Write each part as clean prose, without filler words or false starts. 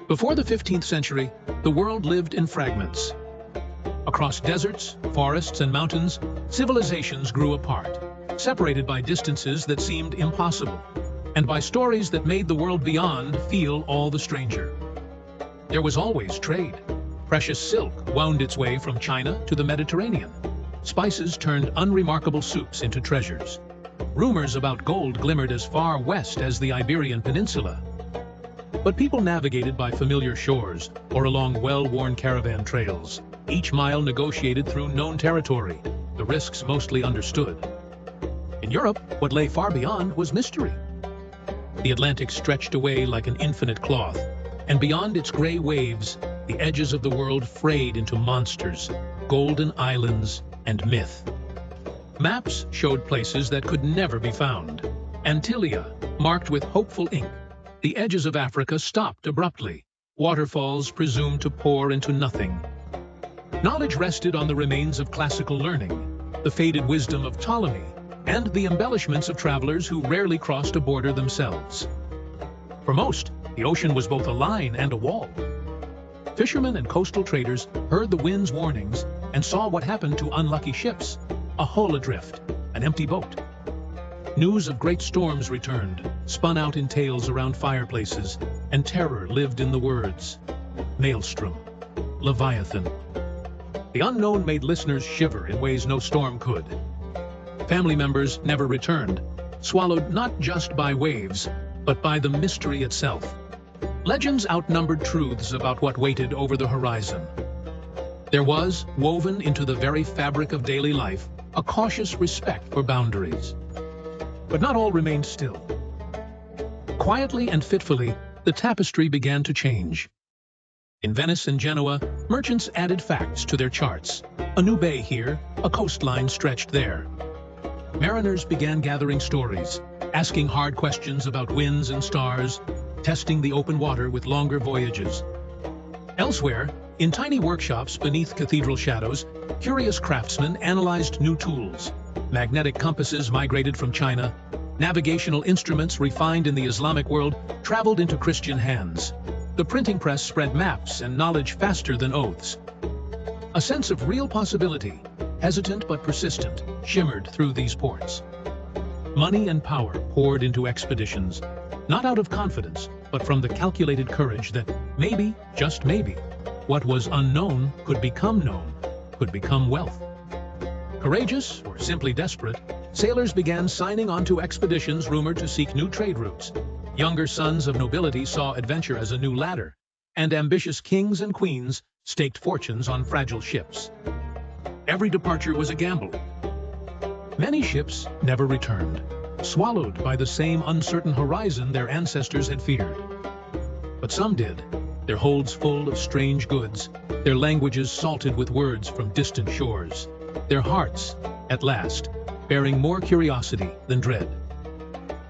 Before the 15th century, the world lived in fragments. Across deserts, forests, and mountains, civilizations grew apart, separated by distances that seemed impossible, and by stories that made the world beyond feel all the stranger. There was always trade. Precious silk wound its way from China to the Mediterranean. Spices turned unremarkable soups into treasures. Rumors about gold glimmered as far west as the Iberian Peninsula. But people navigated by familiar shores or along well-worn caravan trails, each mile negotiated through known territory, the risks mostly understood. In Europe, what lay far beyond was mystery. The Atlantic stretched away like an infinite cloth, and beyond its gray waves, the edges of the world frayed into monsters, golden islands, and myth. Maps showed places that could never be found. Antillia, marked with hopeful ink. The edges of Africa stopped abruptly, waterfalls presumed to pour into nothing. Knowledge rested on the remains of classical learning, the faded wisdom of Ptolemy, and the embellishments of travelers who rarely crossed a border themselves. For most, the ocean was both a line and a wall. Fishermen and coastal traders heard the wind's warnings and saw what happened to unlucky ships, a hull adrift, an empty boat. News of great storms returned, spun out in tales around fireplaces, and terror lived in the words. Maelstrom, Leviathan. The unknown made listeners shiver in ways no storm could. Family members never returned, swallowed not just by waves, but by the mystery itself. Legends outnumbered truths about what waited over the horizon. There was, woven into the very fabric of daily life, a cautious respect for boundaries. But not all remained still. Quietly and fitfully, the tapestry began to change. In Venice and Genoa, merchants added facts to their charts. A new bay here, a coastline stretched there. Mariners began gathering stories, asking hard questions about winds and stars, testing the open water with longer voyages. Elsewhere, in tiny workshops beneath cathedral shadows, curious craftsmen analyzed new tools. Magnetic compasses migrated from China. Navigational instruments refined in the Islamic world traveled into Christian hands. The printing press spread maps and knowledge faster than oaths. A sense of real possibility, hesitant but persistent, shimmered through these ports. Money and power poured into expeditions, not out of confidence, but from the calculated courage that maybe, just maybe, what was unknown could become known, could become wealth. Courageous, or simply desperate, sailors began signing on to expeditions rumored to seek new trade routes. Younger sons of nobility saw adventure as a new ladder, and ambitious kings and queens staked fortunes on fragile ships. Every departure was a gamble. Many ships never returned, swallowed by the same uncertain horizon their ancestors had feared. But some did, their holds full of strange goods, their languages salted with words from distant shores, their hearts, at last, bearing more curiosity than dread.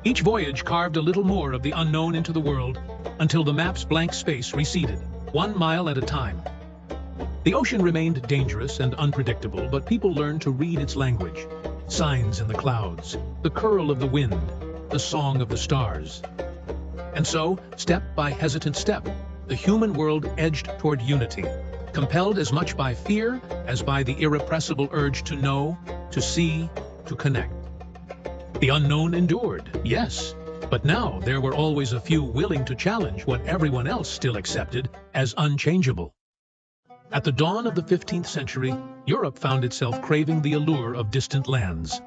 Each voyage carved a little more of the unknown into the world, until the map's blank space receded, 1 mile at a time. The ocean remained dangerous and unpredictable, but people learned to read its language. Signs in the clouds, the curl of the wind, the song of the stars. And so, step by hesitant step, the human world edged toward unity, compelled as much by fear as by the irrepressible urge to know, to see, to connect. The unknown endured, yes, but now there were always a few willing to challenge what everyone else still accepted as unchangeable. At the dawn of the 15th century, Europe found itself craving the allure of distant lands.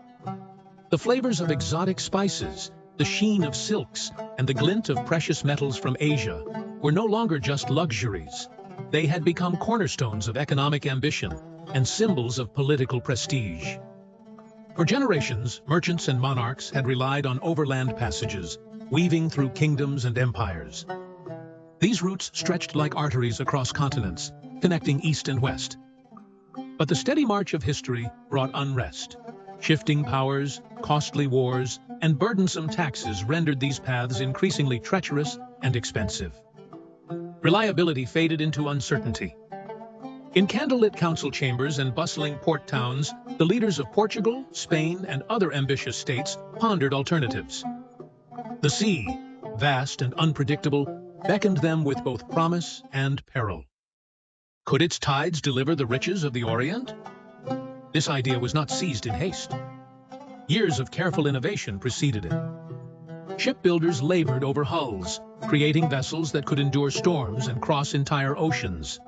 The flavors of exotic spices, the sheen of silks, and the glint of precious metals from Asia were no longer just luxuries. They had become cornerstones of economic ambition and symbols of political prestige. For generations, merchants and monarchs had relied on overland passages, weaving through kingdoms and empires. These routes stretched like arteries across continents, connecting east and west. But the steady march of history brought unrest. Shifting powers, costly wars, and burdensome taxes rendered these paths increasingly treacherous and expensive. Reliability faded into uncertainty. In candlelit council chambers and bustling port towns, the leaders of Portugal, Spain, and other ambitious states pondered alternatives. The sea, vast and unpredictable, beckoned them with both promise and peril. Could its tides deliver the riches of the Orient? This idea was not seized in haste. Years of careful innovation preceded it. Shipbuilders labored over hulls, creating vessels that could endure storms and cross entire oceans.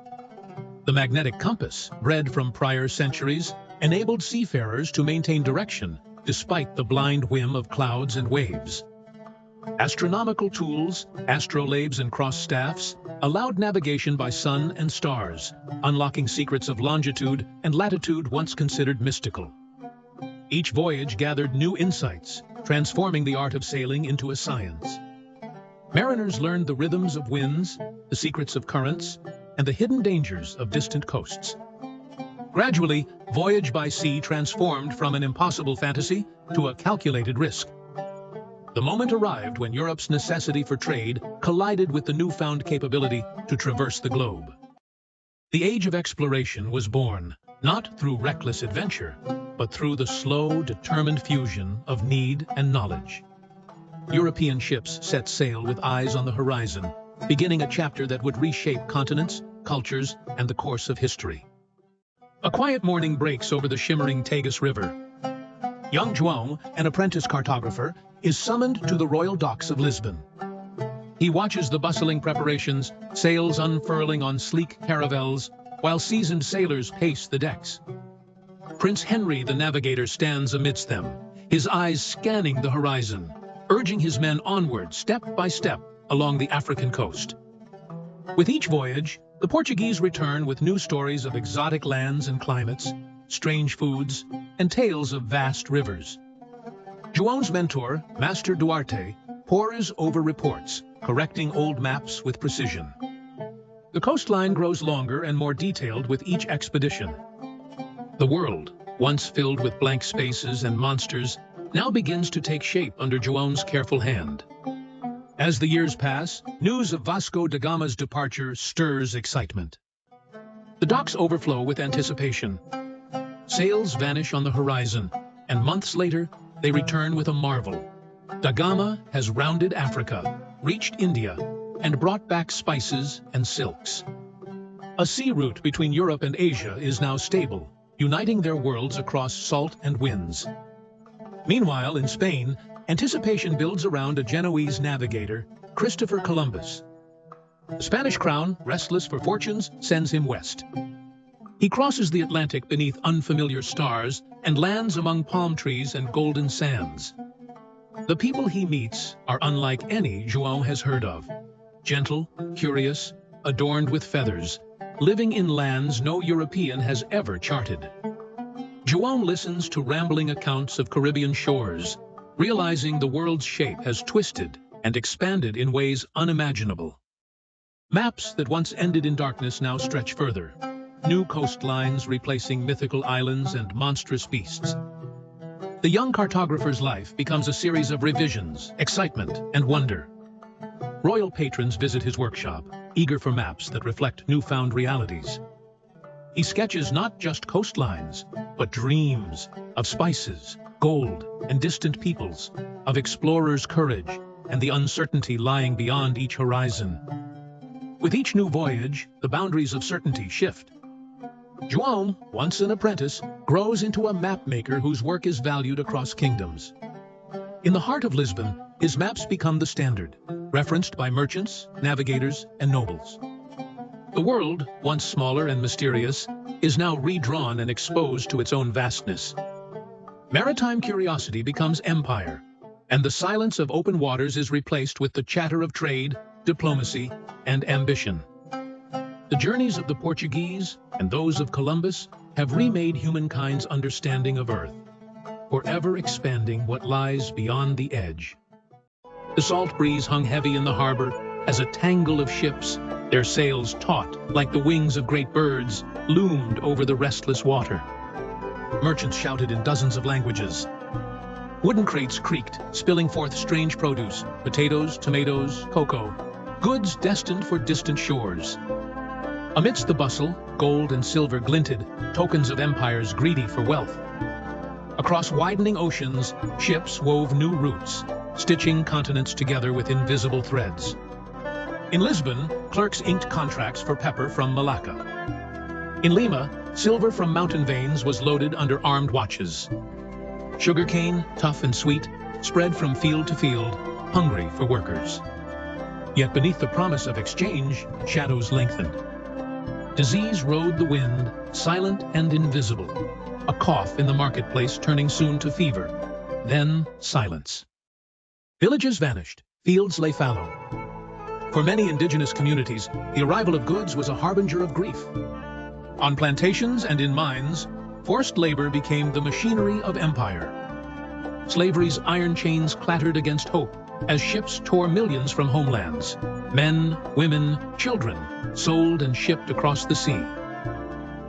The magnetic compass, bred from prior centuries, enabled seafarers to maintain direction despite the blind whim of clouds and waves. Astronomical tools, astrolabes and cross-staffs, allowed navigation by sun and stars, unlocking secrets of longitude and latitude once considered mystical. Each voyage gathered new insights, transforming the art of sailing into a science. Mariners learned the rhythms of winds, the secrets of currents, and the hidden dangers of distant coasts. Gradually, voyage by sea transformed from an impossible fantasy to a calculated risk. The moment arrived when Europe's necessity for trade collided with the newfound capability to traverse the globe. The age of exploration was born, not through reckless adventure, but through the slow, determined fusion of need and knowledge. European ships set sail with eyes on the horizon, beginning a chapter that would reshape continents, cultures, and the course of history. A quiet morning breaks over the shimmering Tagus River. Young João, an apprentice cartographer, is summoned to the royal docks of Lisbon. He watches the bustling preparations, sails unfurling on sleek caravels, while seasoned sailors pace the decks. Prince Henry the Navigator stands amidst them, his eyes scanning the horizon, urging his men onward step by step along the African coast. With each voyage, the Portuguese return with new stories of exotic lands and climates, strange foods, and tales of vast rivers. João's mentor, Master Duarte, pores over reports, correcting old maps with precision. The coastline grows longer and more detailed with each expedition. The world, once filled with blank spaces and monsters, now begins to take shape under João's careful hand. As the years pass, news of Vasco da Gama's departure stirs excitement. The docks overflow with anticipation. Sails vanish on the horizon, and months later, they return with a marvel. Da Gama has rounded Africa, reached India, and brought back spices and silks. A sea route between Europe and Asia is now stable, uniting their worlds across salt and winds. Meanwhile, in Spain, anticipation builds around a Genoese navigator, Christopher Columbus. The Spanish crown, restless for fortunes, sends him west. He crosses the Atlantic beneath unfamiliar stars and lands among palm trees and golden sands. The people he meets are unlike any João has heard of. Gentle, curious, adorned with feathers, living in lands no European has ever charted. João listens to rambling accounts of Caribbean shores, realizing the world's shape has twisted and expanded in ways unimaginable. Maps that once ended in darkness now stretch further, new coastlines replacing mythical islands and monstrous beasts. The young cartographer's life becomes a series of revisions, excitement, and wonder. Royal patrons visit his workshop, eager for maps that reflect newfound realities. He sketches not just coastlines, but dreams of spices, gold, and distant peoples, of explorers' courage and the uncertainty lying beyond each horizon. With each new voyage, the boundaries of certainty shift. João, once an apprentice, grows into a map maker whose work is valued across kingdoms. In the heart of Lisbon, his maps become the standard, referenced by merchants, navigators, and nobles. The world, once smaller and mysterious, is now redrawn and exposed to its own vastness. Maritime curiosity becomes empire, and the silence of open waters is replaced with the chatter of trade, diplomacy, and ambition. The journeys of the Portuguese and those of Columbus have remade humankind's understanding of Earth, forever expanding what lies beyond the edge. The salt breeze hung heavy in the harbor as a tangle of ships, their sails taut like the wings of great birds, loomed over the restless water. Merchants shouted in dozens of languages. Wooden crates creaked, spilling forth strange produce, potatoes, tomatoes, cocoa, goods destined for distant shores. Amidst the bustle, gold and silver glinted, tokens of empires greedy for wealth. Across widening oceans, ships wove new routes, stitching continents together with invisible threads. In Lisbon, clerks inked contracts for pepper from Malacca. In Lima, silver from mountain veins was loaded under armed watches. Sugarcane, tough and sweet, spread from field to field, hungry for workers. Yet beneath the promise of exchange, shadows lengthened. Disease rode the wind, silent and invisible. A cough in the marketplace turning soon to fever. Then silence. Villages vanished, fields lay fallow. For many indigenous communities, the arrival of goods was a harbinger of grief. On plantations and in mines, forced labor became the machinery of empire. Slavery's iron chains clattered against hope as ships tore millions from homelands. Men, women, children sold and shipped across the sea.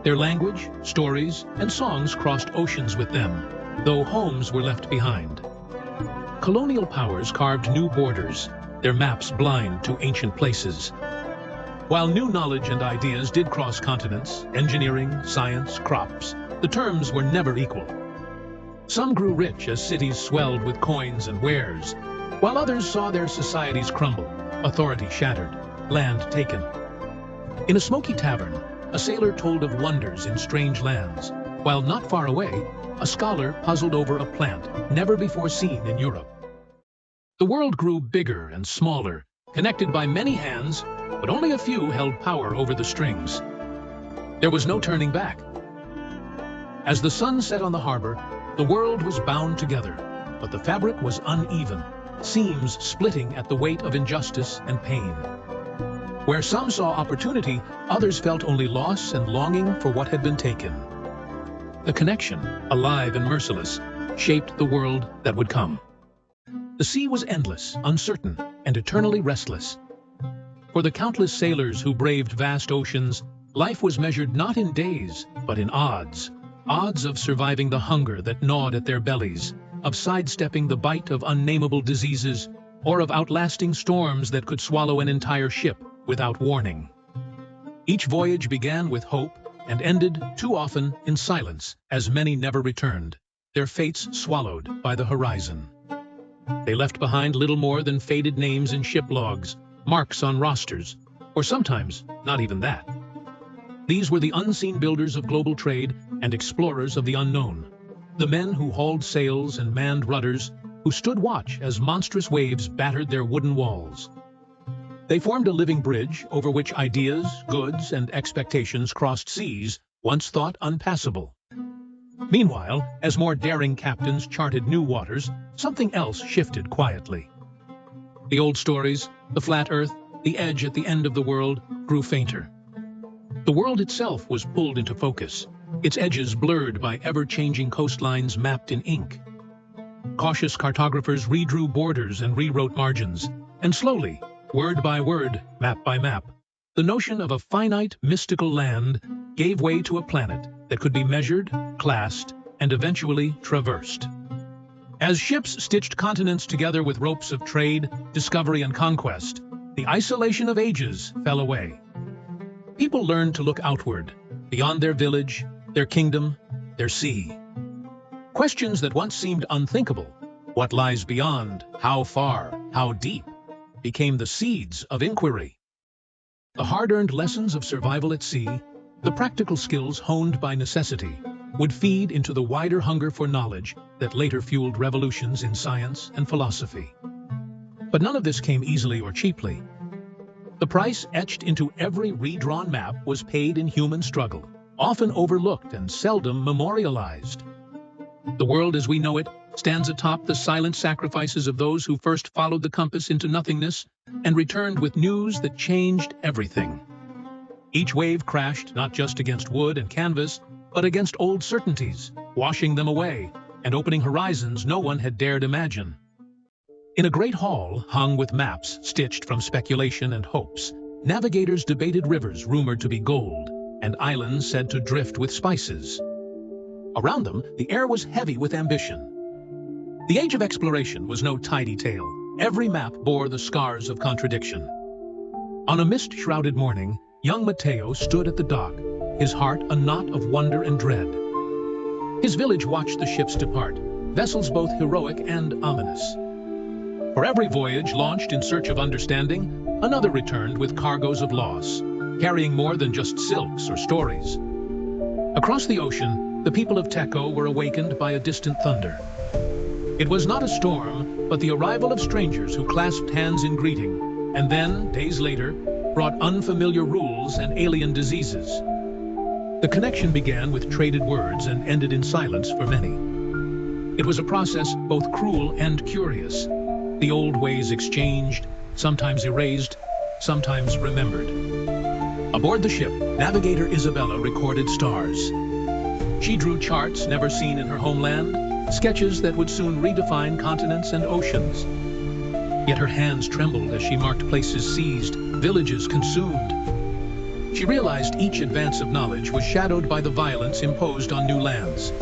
Their language, stories, and songs crossed oceans with them, though homes were left behind. Colonial powers carved new borders, their maps blind to ancient places. While new knowledge and ideas did cross continents, engineering, science, crops, the terms were never equal. Some grew rich as cities swelled with coins and wares, while others saw their societies crumble, authority shattered, land taken. In a smoky tavern, a sailor told of wonders in strange lands, while not far away, a scholar puzzled over a plant never before seen in Europe. The world grew bigger and smaller, connected by many hands, but only a few held power over the strings. There was no turning back. As the sun set on the harbor, the world was bound together, but the fabric was uneven, seams splitting at the weight of injustice and pain. Where some saw opportunity, others felt only loss and longing for what had been taken. The connection, alive and merciless, shaped the world that would come. The sea was endless, uncertain, and eternally restless. For the countless sailors who braved vast oceans, life was measured not in days, but in odds. Odds of surviving the hunger that gnawed at their bellies, of sidestepping the bite of unnameable diseases, or of outlasting storms that could swallow an entire ship without warning. Each voyage began with hope and ended, too often, in silence, as many never returned, their fates swallowed by the horizon. They left behind little more than faded names in ship logs, marks on rosters, or sometimes not even that. These were the unseen builders of global trade and explorers of the unknown, the men who hauled sails and manned rudders, who stood watch as monstrous waves battered their wooden walls. They formed a living bridge over which ideas, goods, and expectations crossed seas once thought unpassable. Meanwhile, as more daring captains charted new waters, something else shifted quietly. The old stories, the flat earth, the edge at the end of the world, grew fainter. The world itself was pulled into focus, its edges blurred by ever-changing coastlines mapped in ink. Cautious cartographers redrew borders and rewrote margins, and slowly, word by word, map by map, the notion of a finite, mystical land gave way to a planet that could be measured, classed, and eventually traversed. As ships stitched continents together with ropes of trade, discovery, and conquest, the isolation of ages fell away. People learned to look outward, beyond their village, their kingdom, their sea. Questions that once seemed unthinkable, what lies beyond, how far, how deep, became the seeds of inquiry. The hard-earned lessons of survival at sea, the practical skills honed by necessity, would feed into the wider hunger for knowledge that later fueled revolutions in science and philosophy. But none of this came easily or cheaply. The price etched into every redrawn map was paid in human struggle, often overlooked and seldom memorialized. The world as we know it stands atop the silent sacrifices of those who first followed the compass into nothingness and returned with news that changed everything. Each wave crashed not just against wood and canvas, but against old certainties, washing them away and opening horizons no one had dared imagine. In a great hall hung with maps stitched from speculation and hopes, navigators debated rivers rumored to be gold and islands said to drift with spices. Around them, the air was heavy with ambition. The age of exploration was no tidy tale. Every map bore the scars of contradiction. On a mist-shrouded morning, young Matteo stood at the dock, his heart a knot of wonder and dread. His village watched the ships depart, vessels both heroic and ominous. For every voyage launched in search of understanding, Another returned with cargoes of loss, carrying more than just silks or stories. Across the ocean, the people of Teco were awakened by a distant thunder. It was not a storm, but the arrival of strangers who clasped hands in greeting, and then, days later, brought unfamiliar rules and alien diseases. The connection began with traded words and ended in silence for many. It was a process both cruel and curious. The old ways exchanged, sometimes erased, sometimes remembered. Aboard the ship, navigator Isabella recorded stars. She drew charts never seen in her homeland, sketches that would soon redefine continents and oceans. Yet her hands trembled as she marked places seized, villages consumed. She realized each advance of knowledge was shadowed by the violence imposed on new lands.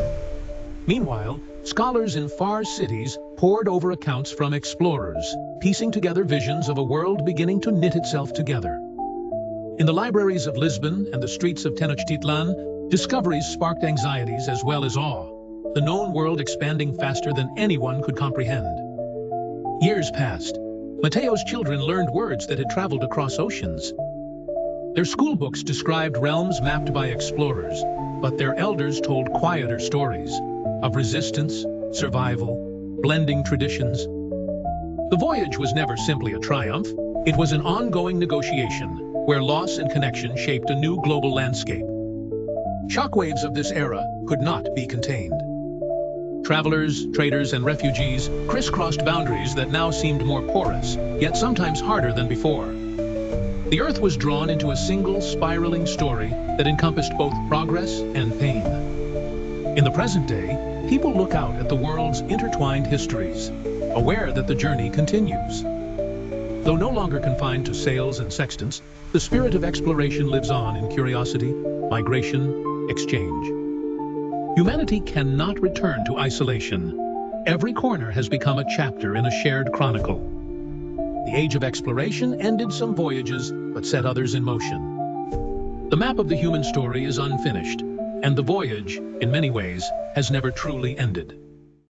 Meanwhile, scholars in far cities pored over accounts from explorers, piecing together visions of a world beginning to knit itself together. In the libraries of Lisbon and the streets of Tenochtitlan, discoveries sparked anxieties as well as awe, the known world expanding faster than anyone could comprehend. Years passed. Mateo's children learned words that had traveled across oceans. Their schoolbooks described realms mapped by explorers, but their elders told quieter stories of resistance, survival, blending traditions. The voyage was never simply a triumph. It was an ongoing negotiation, where loss and connection shaped a new global landscape. Shockwaves of this era could not be contained. Travelers, traders, and refugees crisscrossed boundaries that now seemed more porous, yet sometimes harder than before. The Earth was drawn into a single spiraling story that encompassed both progress and pain. In the present day, people look out at the world's intertwined histories, aware that the journey continues. Though no longer confined to sails and sextants, the spirit of exploration lives on in curiosity, migration, exchange. Humanity cannot return to isolation. Every corner has become a chapter in a shared chronicle. The age of exploration ended some voyages, but set others in motion. The map of the human story is unfinished, and the voyage, in many ways, has never truly ended.